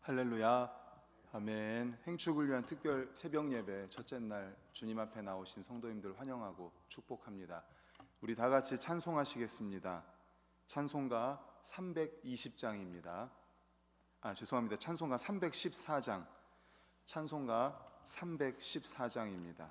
할렐루야, 아멘. 행축을 위한 특별 새벽 예배 첫째 날 주님 앞에 나오신 성도님들 환영하고 축복합니다. 우리 다 같이 찬송하시겠습니다. 찬송가 320장입니다. 죄송합니다. 찬송가 314장. 찬송가 314장입니다.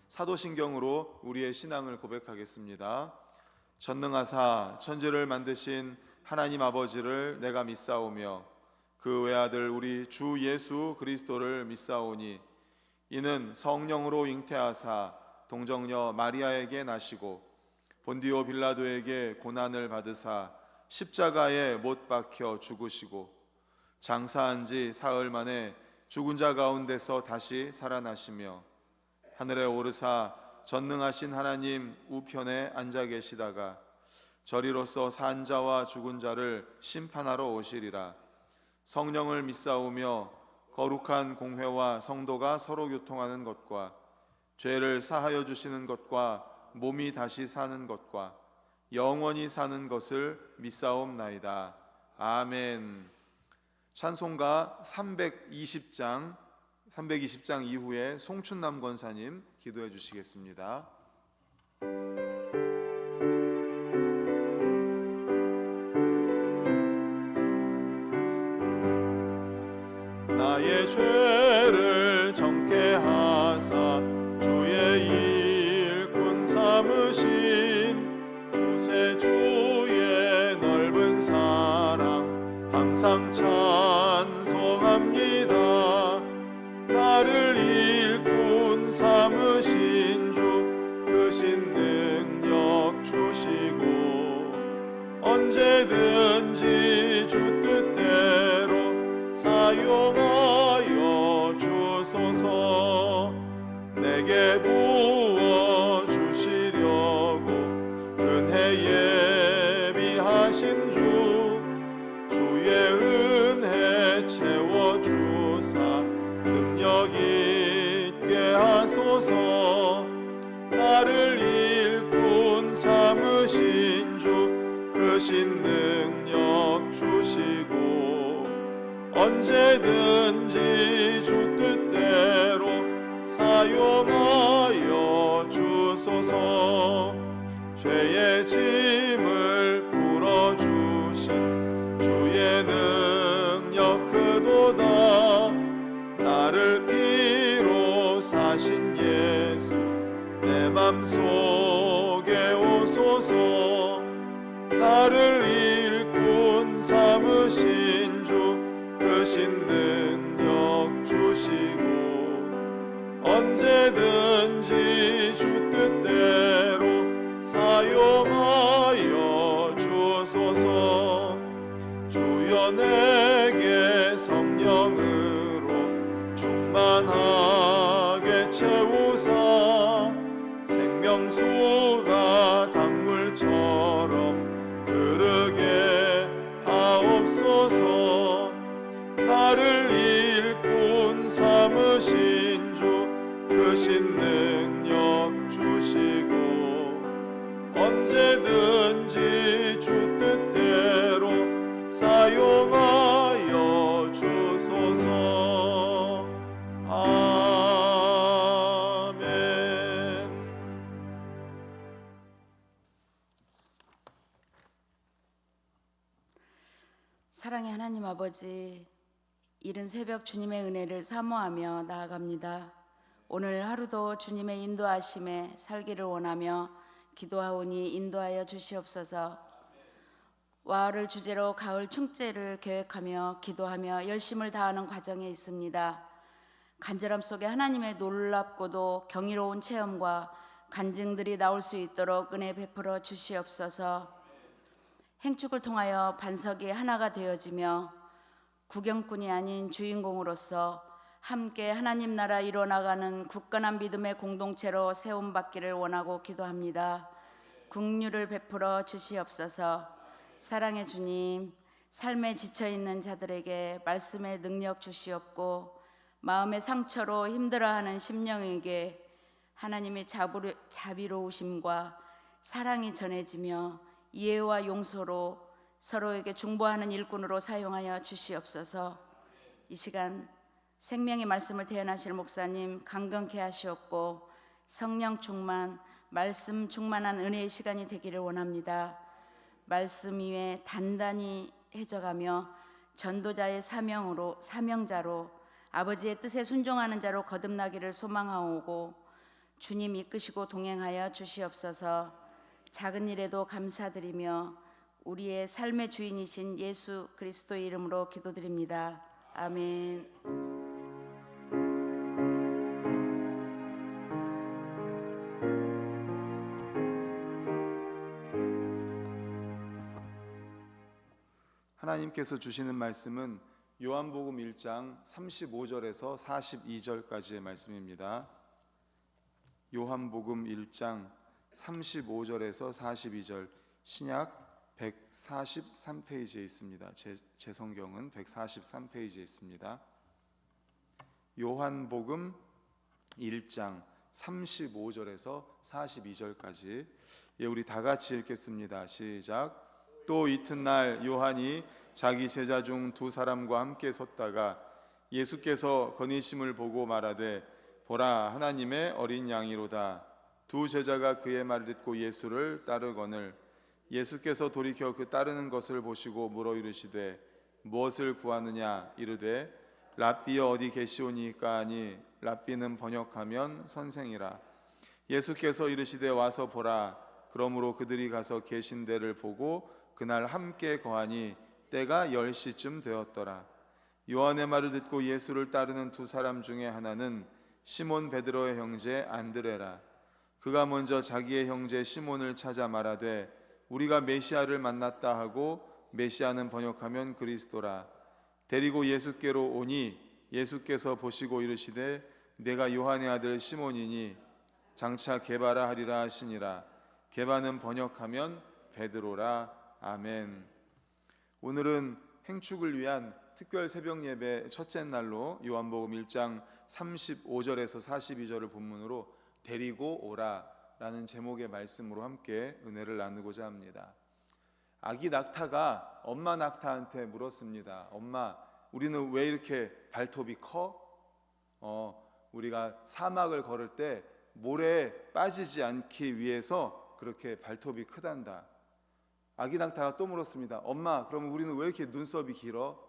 사도신경으로 우리의 신앙을 고백하겠습니다. 전능하사 천지를 만드신 하나님 아버지를 내가 믿사오며 그 외아들 우리 주 예수 그리스도를 믿사오니 이는 성령으로 잉태하사 동정녀 마리아에게 나시고 본디오 빌라도에게 고난을 받으사 십자가에 못 박혀 죽으시고 장사한 지 사흘 만에 죽은 자 가운데서 다시 살아나시며 하늘에 오르사 전능하신 하나님 우편에 앉아 계시다가 저리로서 산 자와 죽은 자를 심판하러 오시리라. 성령을 믿사오며 거룩한 공회와 성도가 서로 교통하는 것과 죄를 사하여 주시는 것과 몸이 다시 사는 것과 영원히 사는 것을 믿사옵나이다. 아멘. 찬송가 320장 이후에 송춘남 권사님 기도해 주시겠습니다. 나의 죄를 정케 하사 주의 일꾼 삼으신 구세주의 넓은 사랑 항상 찬송합니다. 나를 일꾼 삼으신 주 크신 능력 주시고 언제든지 주 뜻대로 사용하여 주소서. 내게 부어 주시려고 은혜 예비하신 주의 은혜 채워주사 능력 있게 하소서. 나를 일꾼 삼으신 주 크신 능력 주시고 언제든지 주 뜻대로 사용하여 주소서. 죄의 짐을 풀어주신 주의 능력 크도다. 나를 피로 사신 예수 내 맘속에 오소서. 나를 일꾼 삼으신 주 크신 능력 주시고 언제든지 주 뜻대로 사용하여 주소서. 주여 내게 성령으로 충만하게 채우사 생명수가 강물처럼 흐르게 하옵소서. 나를 일꾼 삼으신 주 크신 능력 주시고 언제든지 주 뜻대로 사용하여 주소서. 아멘. 사랑의 하나님 아버지, 이른 새벽 주님의 은혜를 사모하며 나아갑니다. 오늘 하루도 주님의 인도하심에 살기를 원하며 기도하오니 인도하여 주시옵소서. 와을을 주제로 가을 충제를 계획하며 기도하며 열심을 다하는 과정에 있습니다. 간절함 속에 하나님의 놀랍고도 경이로운 체험과 간증들이 나올 수 있도록 은혜 베풀어 주시옵소서. 행축을 통하여 반석이 하나가 되어지며 구경꾼이 아닌 주인공으로서 함께 하나님 나라 이뤄나가는 굳건한 믿음의 공동체로 세움받기를 원하고 기도합니다. 긍휼을 베풀어 주시옵소서. 사랑의 주님, 삶에 지쳐있는 자들에게 말씀의 능력 주시옵고 마음의 상처로 힘들어하는 심령에게 하나님의 자비로우심과 사랑이 전해지며 이해와 용서로 서로에게 중보하는 일꾼으로 사용하여 주시옵소서. 이 시간 생명의 말씀을 대언하실 목사님 강건케 하시옵고 성령 충만, 말씀 충만한 은혜의 시간이 되기를 원합니다. 말씀 위에 단단히 해져가며 전도자의 사명자로 아버지의 뜻에 순종하는 자로 거듭나기를 소망하오고 주님 이끄시고 동행하여 주시옵소서. 작은 일에도 감사드리며 우리의 삶의 주인이신 예수 그리스도의 이름으로 기도드립니다. 아멘. 하나님께서 주시는 말씀은 요한복음 1장 35절에서 42절까지의 말씀입니다. 요한복음 1장 35절에서 42절, 신약 143페이지에 있습니다. 제 성경은 143페이지에 있습니다. 요한복음 1장 35절에서 42절까지 우리 다 같이 읽겠습니다. 시작. 또 이튿날 요한이 자기 제자 중 두 사람과 함께 섰다가 예수께서 거니심을 보고 말하되 보라 하나님의 어린 양이로다. 두 제자가 그의 말을 듣고 예수를 따르거늘 예수께서 돌이켜 그 따르는 것을 보시고 물어 이르시되 무엇을 구하느냐 이르되 랍비여 어디 계시오니까 하니 랍비는 번역하면 선생이라. 예수께서 이르시되 와서 보라. 그러므로 그들이 가서 계신 데를 보고 그날 함께 거하니 때가 10시쯤 되었더라. 요한의 말을 듣고 예수를 따르는 두 사람 중에 하나는 시몬 베드로의 형제 안드레라. 그가 먼저 자기의 형제 시몬을 찾아 말하되 우리가 메시아를 만났다 하고 메시아는 번역하면 그리스도라. 데리고 예수께로 오니 예수께서 보시고 이르시되 내가 요한의 아들 시몬이니 장차 게바라 하리라 하시니라. 게바는 번역하면 베드로라. 아멘. 오늘은 행축을 위한 특별 새벽 예배 첫째 날로 요한복음 1장 35절에서 42절을 본문으로 데리고 오라 라는 제목의 말씀으로 함께 은혜를 나누고자 합니다. 아기 낙타가 엄마 낙타한테 물었습니다. 엄마, 우리는 왜 이렇게 발톱이 커? 우리가 사막을 걸을 때 모래에 빠지지 않기 위해서 그렇게 발톱이 크단다. 아기 낙타가 또 물었습니다. 엄마, 그럼 우리는 왜 이렇게 눈썹이 길어?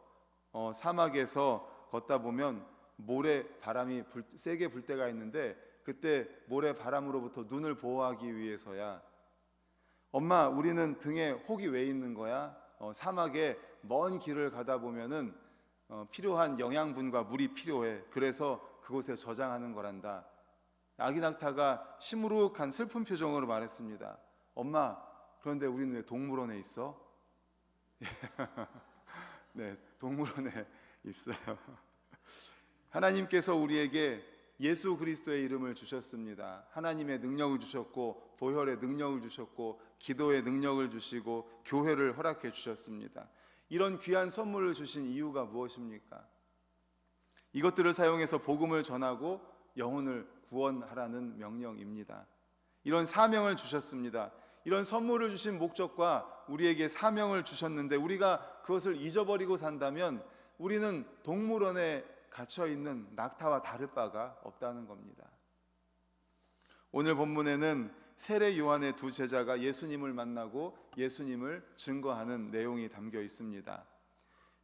사막에서 걷다 보면 모래 바람이 세게 불 때가 있는데 그때 모래 바람으로부터 눈을 보호하기 위해서야. 엄마, 우리는 등에 혹이 왜 있는 거야? 사막에 먼 길을 가다 보면은 필요한 영양분과 물이 필요해. 그래서 그곳에 저장하는 거란다. 아기 낙타가 시무룩한 슬픈 표정으로 말했습니다. 엄마, 그런데 우리는 왜 동물원에 있어? 네, 동물원에 있어요. 하나님께서 우리에게 예수 그리스도의 이름을 주셨습니다. 하나님의 능력을 주셨고 보혈의 능력을 주셨고 기도의 능력을 주시고 교회를 허락해 주셨습니다. 이런 귀한 선물을 주신 이유가 무엇입니까? 이것들을 사용해서 복음을 전하고 영혼을 구원하라는 명령입니다. 이런 사명을 주셨습니다. 이런 선물을 주신 목적과 우리에게 사명을 주셨는데 우리가 그것을 잊어버리고 산다면 우리는 동물원에 갇혀있는 낙타와 다를 바가 없다는 겁니다. 오늘 본문에는 세례 요한의 두 제자가 예수님을 만나고 예수님을 증거하는 내용이 담겨 있습니다.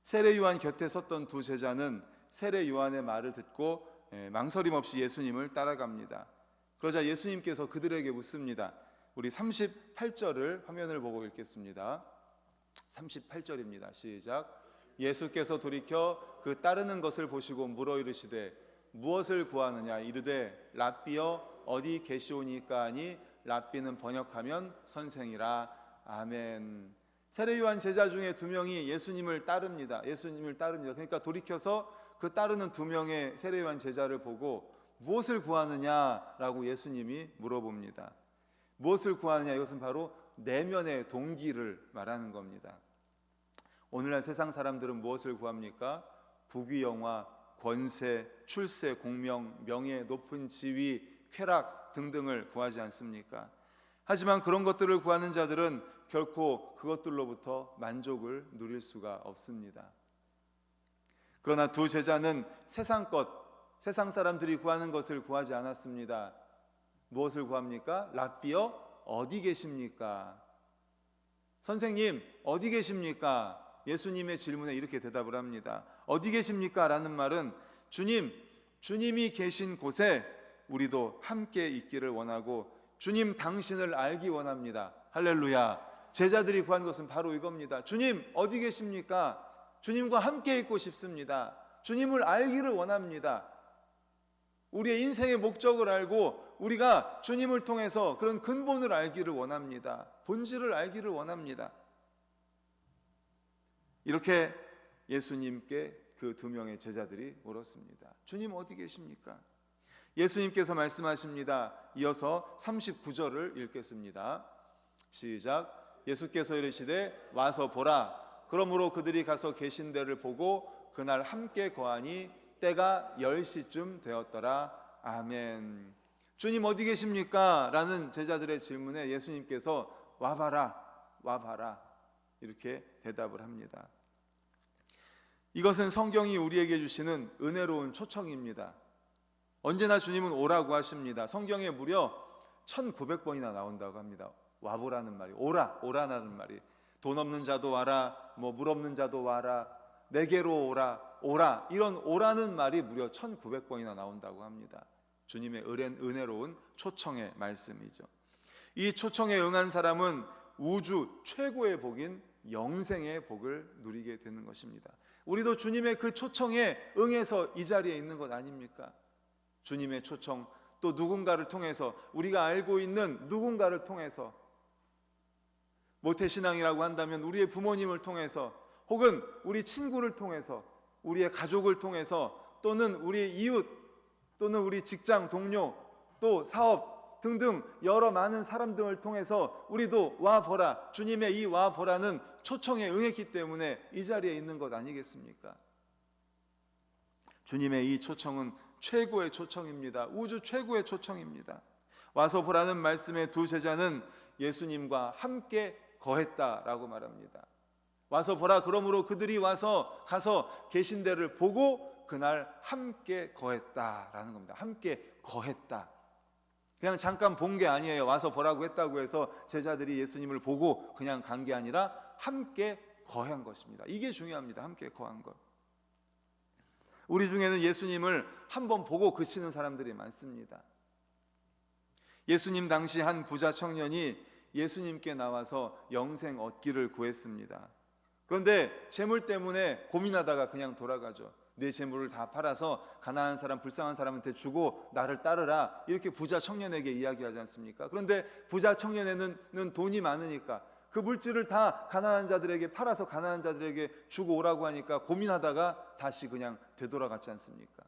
세례 요한 곁에 섰던 두 제자는 세례 요한의 말을 듣고 망설임 없이 예수님을 따라갑니다. 그러자 예수님께서 그들에게 묻습니다. 우리 38절을 화면을 보고 읽겠습니다. 38절입니다. 시작. 예수께서 돌이켜 그 따르는 것을 보시고 물어 이르시되 무엇을 구하느냐? 이르되 랍비여 어디 계시오니까 하니 랍비는 번역하면 선생이라. 아멘. 세례 요한 제자 중에 두 명이 예수님을 따릅니다. 그러니까 돌이켜서 그 따르는 두 명의 세례 요한 제자를 보고 무엇을 구하느냐라고 예수님이 물어봅니다. 무엇을 구하느냐? 이것은 바로 내면의 동기를 말하는 겁니다. 오늘날 세상 사람들은 무엇을 구합니까? 부귀영화, 권세, 출세, 공명, 명예, 높은 지위, 쾌락 등등을 구하지 않습니까? 하지만 그런 것들을 구하는 자들은 결코 그것들로부터 만족을 누릴 수가 없습니다. 그러나 두 제자는 세상 사람들이 구하는 것을 구하지 않았습니다. 무엇을 구합니까? 랍비여 어디 계십니까? 선생님 어디 계십니까? 예수님의 질문에 이렇게 대답을 합니다. 어디 계십니까? 라는 말은 주님이 계신 곳에 우리도 함께 있기를 원하고 주님 당신을 알기 원합니다. 할렐루야. 제자들이 구한 것은 바로 이겁니다. 주님 어디 계십니까? 주님과 함께 있고 싶습니다. 주님을 알기를 원합니다. 우리의 인생의 목적을 알고 우리가 주님을 통해서 그런 근본을 알기를 원합니다. 본질을 알기를 원합니다. 이렇게 예수님께 그 두 명의 제자들이 물었습니다. 주님 어디 계십니까? 예수님께서 말씀하십니다. 이어서 39절을 읽겠습니다. 시작. 예수께서 이르시되 와서 보라. 그러므로 그들이 가서 계신 데를 보고 그날 함께 거하니 때가 10시쯤 되었더라. 아멘. 주님 어디 계십니까? 라는 제자들의 질문에 예수님께서 와봐라 이렇게 대답을 합니다. 이것은 성경이 우리에게 주시는 은혜로운 초청입니다. 언제나 주님은 오라고 하십니다. 성경에 무려 1900번이나 나온다고 합니다. 와보라는 말이, 오라라는 말이. 돈 없는 자도 와라, 물 없는 자도 와라, 내게로 오라, 이런 오라는 말이 무려 1900번이나 나온다고 합니다. 주님의 은혜로운 초청의 말씀이죠. 이 초청에 응한 사람은 우주 최고의 복인 영생의 복을 누리게 되는 것입니다. 우리도 주님의 그 초청에 응해서 이 자리에 있는 것 아닙니까? 주님의 초청, 또 누군가를 통해서, 우리가 알고 있는 누군가를 통해서, 모태신앙이라고 한다면 우리의 부모님을 통해서, 혹은 우리 친구를 통해서, 우리의 가족을 통해서, 또는 우리의 이웃, 또는 우리 직장 동료, 또 사업 등등 여러 많은 사람 등을 통해서 우리도 와보라, 주님의 이 와보라는 초청에 응했기 때문에 이 자리에 있는 것 아니겠습니까? 주님의 이 초청은 최고의 초청입니다. 우주 최고의 초청입니다. 와서 보라는 말씀의 두 제자는 예수님과 함께 거했다라고 말합니다. 와서 보라. 그러므로 그들이 가서 계신 데를 보고 그날 함께 거했다라는 겁니다. 함께 거했다. 그냥 잠깐 본 게 아니에요. 와서 보라고 했다고 해서 제자들이 예수님을 보고 그냥 간 게 아니라 함께 거한 것입니다. 이게 중요합니다. 함께 거한 것. 우리 중에는 예수님을 한번 보고 그치는 사람들이 많습니다. 예수님 당시 한 부자 청년이 예수님께 나와서 영생 얻기를 구했습니다. 그런데 재물 때문에 고민하다가 그냥 돌아가죠. 내 재물을 다 팔아서 가난한 사람, 불쌍한 사람한테 주고 나를 따르라, 이렇게 부자 청년에게 이야기하지 않습니까? 그런데 부자 청년에는 돈이 많으니까 그 물질을 다 가난한 자들에게 팔아서 가난한 자들에게 주고 오라고 하니까 고민하다가 다시 그냥 되돌아갔지 않습니까?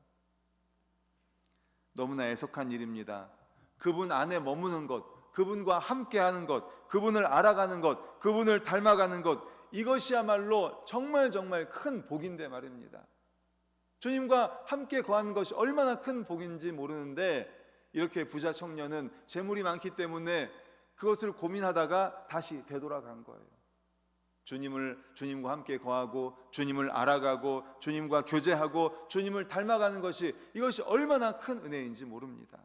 너무나 애석한 일입니다. 그분 안에 머무는 것, 그분과 함께하는 것, 그분을 알아가는 것, 그분을 닮아가는 것, 이것이야말로 정말 큰 복인데 말입니다. 주님과 함께 거하는 것이 얼마나 큰 복인지 모르는데, 이렇게 부자 청년은 재물이 많기 때문에 그것을 고민하다가 다시 되돌아간 거예요. 주님과 함께 거하고 주님을 알아가고 주님과 교제하고 주님을 닮아가는 것이, 이것이 얼마나 큰 은혜인지 모릅니다.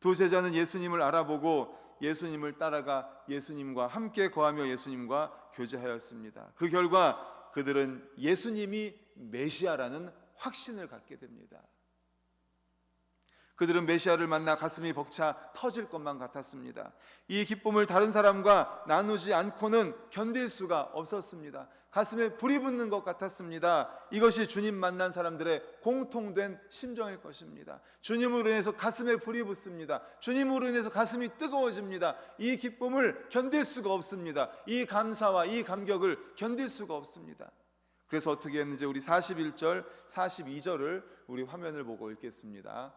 두 제자는 예수님을 알아보고 예수님을 따라가 예수님과 함께 거하며 예수님과 교제하였습니다. 그 결과 그들은 예수님이 메시아라는 확신을 갖게 됩니다. 그들은 메시아를 만나 가슴이 벅차 터질 것만 같았습니다. 이 기쁨을 다른 사람과 나누지 않고는 견딜 수가 없었습니다. 가슴에 불이 붙는 것 같았습니다. 이것이 주님 만난 사람들의 공통된 심정일 것입니다. 주님으로 인해서 가슴에 불이 붙습니다. 주님으로 인해서 가슴이 뜨거워집니다. 이 기쁨을 견딜 수가 없습니다. 이 감사와 이 감격을 견딜 수가 없습니다. 그래서 어떻게 했는지 우리 41절, 42절을 우리 화면을 보고 읽겠습니다.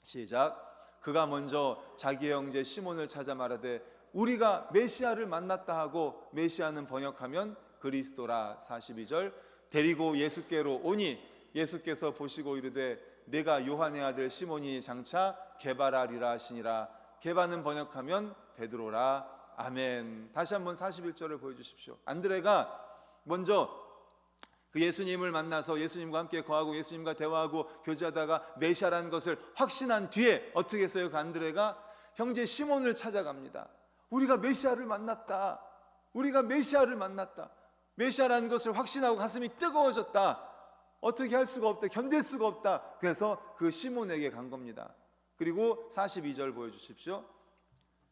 시작. 그가 먼저 자기의 형제 시몬을 찾아 말하되 우리가 메시아를 만났다 하고, 메시아는 번역하면 그리스도라. 42절. 데리고 예수께로 오니 예수께서 보시고 이르되 내가 요한의 아들 시몬이 장차 게바라리라 하시니라. 게바는 번역하면 베드로라. 아멘. 다시 한번 41절을 보여주십시오. 안드레가 먼저 그 예수님을 만나서 예수님과 함께 거하고 예수님과 대화하고 교제하다가 메시아라는 것을 확신한 뒤에 어떻게 했어요? 그 안드레가 형제 시몬을 찾아갑니다. 우리가 메시아를 만났다. 우리가 메시아를 만났다. 메시아라는 것을 확신하고 가슴이 뜨거워졌다. 어떻게 할 수가 없다. 견딜 수가 없다. 그래서 그 시몬에게 간 겁니다. 그리고 42절 보여주십시오.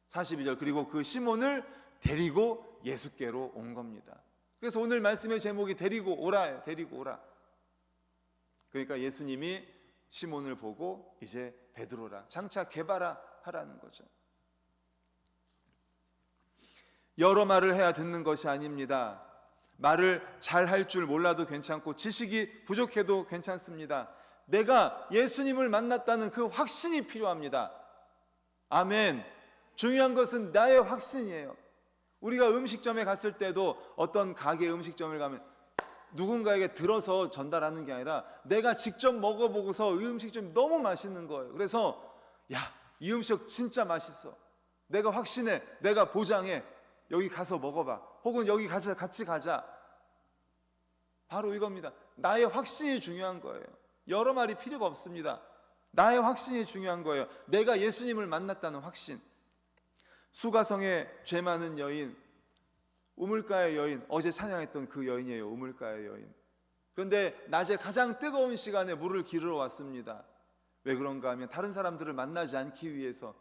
42절. 그리고 그 시몬을 데리고 예수께로 온 겁니다. 그래서 오늘 말씀의 제목이 데리고 오라예요. 데리고 오라. 그러니까 예수님이 시몬을 보고 이제 베드로라, 장차 게바라 하라는 거죠. 여러 말을 해야 듣는 것이 아닙니다. 말을 잘 할 줄 몰라도 괜찮고 지식이 부족해도 괜찮습니다. 내가 예수님을 만났다는 그 확신이 필요합니다. 아멘. 중요한 것은 나의 확신이에요. 우리가 음식점에 갔을 때도 어떤 가게 음식점을 가면 누군가에게 들어서 전달하는 게 아니라 내가 직접 먹어보고서 이 음식점이 너무 맛있는 거예요. 그래서 야, 이 음식 진짜 맛있어. 내가 확신해. 내가 보장해. 여기 가서 먹어봐. 혹은 여기 같이 가자. 바로 이겁니다. 나의 확신이 중요한 거예요. 여러 말이 필요가 없습니다. 나의 확신이 중요한 거예요. 내가 예수님을 만났다는 확신. 수가성의 죄 많은 여인, 우물가의 여인, 어제 찬양했던 그 여인이에요. 우물가의 여인. 그런데 낮에 가장 뜨거운 시간에 물을 기르러 왔습니다. 왜 그런가 하면 다른 사람들을 만나지 않기 위해서.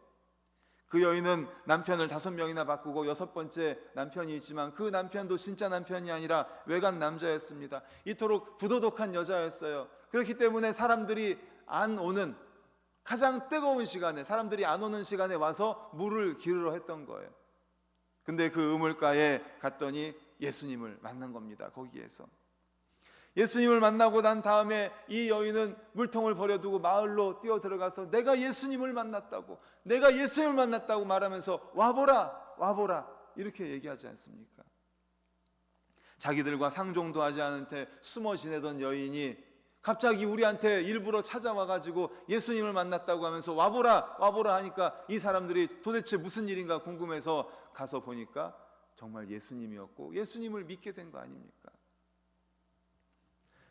그 여인은 남편을 5명이나 바꾸고 6번째 남편이 있지만 그 남편도 진짜 남편이 아니라 외간 남자였습니다. 이토록 부도덕한 여자였어요. 그렇기 때문에 사람들이 안 오는, 가장 뜨거운 시간에, 사람들이 안 오는 시간에 와서 물을 기르러 했던 거예요. 근데 그 우물가에 갔더니 예수님을 만난 겁니다. 거기에서 예수님을 만나고 난 다음에 이 여인은 물통을 버려두고 마을로 뛰어 들어가서 내가 예수님을 만났다고, 내가 예수님을 만났다고 말하면서 와보라, 와보라 이렇게 얘기하지 않습니까? 자기들과 상종도 하지 않은 채 숨어 지내던 여인이 갑자기 우리한테 일부러 찾아와가지고 예수님을 만났다고 하면서 와보라, 와보라 하니까 이 사람들이 도대체 무슨 일인가 궁금해서 가서 보니까 정말 예수님이었고 예수님을 믿게 된 거 아닙니까?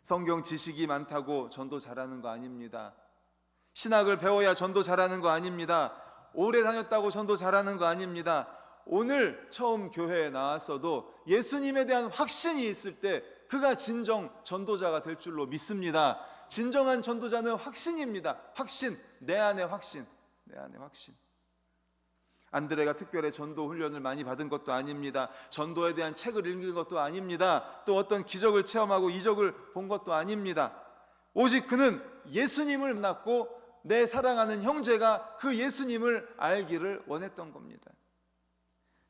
성경 지식이 많다고 전도 잘하는 거 아닙니다. 신학을 배워야 전도 잘하는 거 아닙니다. 오래 다녔다고 전도 잘하는 거 아닙니다. 오늘 처음 교회에 나왔어도 예수님에 대한 확신이 있을 때 그가 진정 전도자가 될 줄로 믿습니다. 진정한 전도자는 확신입니다. 확신, 내 안의 확신, 내 안의 확신. 안드레가 특별히 전도 훈련을 많이 받은 것도 아닙니다. 전도에 대한 책을 읽은 것도 아닙니다. 또 어떤 기적을 체험하고 이적을 본 것도 아닙니다. 오직 그는 예수님을 만났고 내 사랑하는 형제가 그 예수님을 알기를 원했던 겁니다.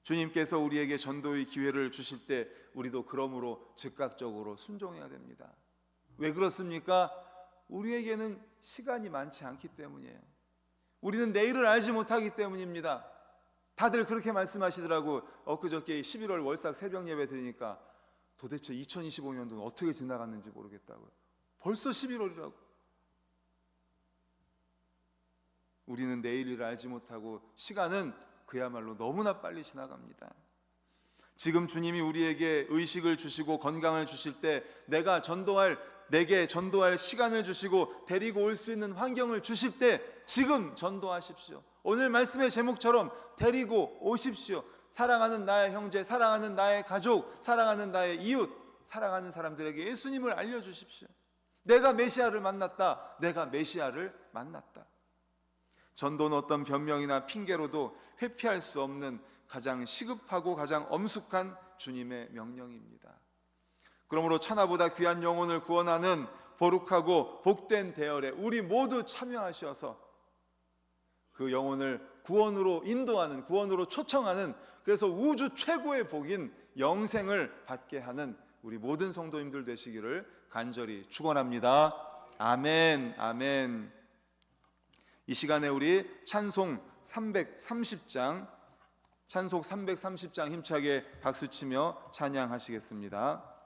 주님께서 우리에게 전도의 기회를 주실 때 우리도 그러므로 즉각적으로 순종해야 됩니다. 왜 그렇습니까? 우리에게는 시간이 많지 않기 때문이에요. 우리는 내일을 알지 못하기 때문입니다. 다들 그렇게 말씀하시더라고. 엊그저께 11월 월삭 새벽 예배 드리니까 도대체 2025년도는 어떻게 지나갔는지 모르겠다고요. 벌써 11월이라고. 우리는 내일을 알지 못하고 시간은 그야말로 너무나 빨리 지나갑니다. 지금 주님이 우리에게 의식을 주시고 건강을 주실 때 내게 전도할 시간을 주시고 데리고 올 수 있는 환경을 주실 때 지금 전도하십시오. 오늘 말씀의 제목처럼 데리고 오십시오. 사랑하는 나의 형제, 사랑하는 나의 가족, 사랑하는 나의 이웃, 사랑하는 사람들에게 예수님을 알려주십시오. 내가 메시아를 만났다. 내가 메시아를 만났다. 전도는 어떤 변명이나 핑계로도 회피할 수 없는 가장 시급하고 가장 엄숙한 주님의 명령입니다. 그러므로 천하보다 귀한 영혼을 구원하는 거룩하고 복된 대열에 우리 모두 참여하셔서 그 영혼을 구원으로 인도하는, 구원으로 초청하는, 그래서 우주 최고의 복인 영생을 받게 하는 우리 모든 성도님들 되시기를 간절히 축원합니다. 아멘, 아멘. 이 시간에 우리 찬송 330장 힘차게 박수치며 찬양하시겠습니다.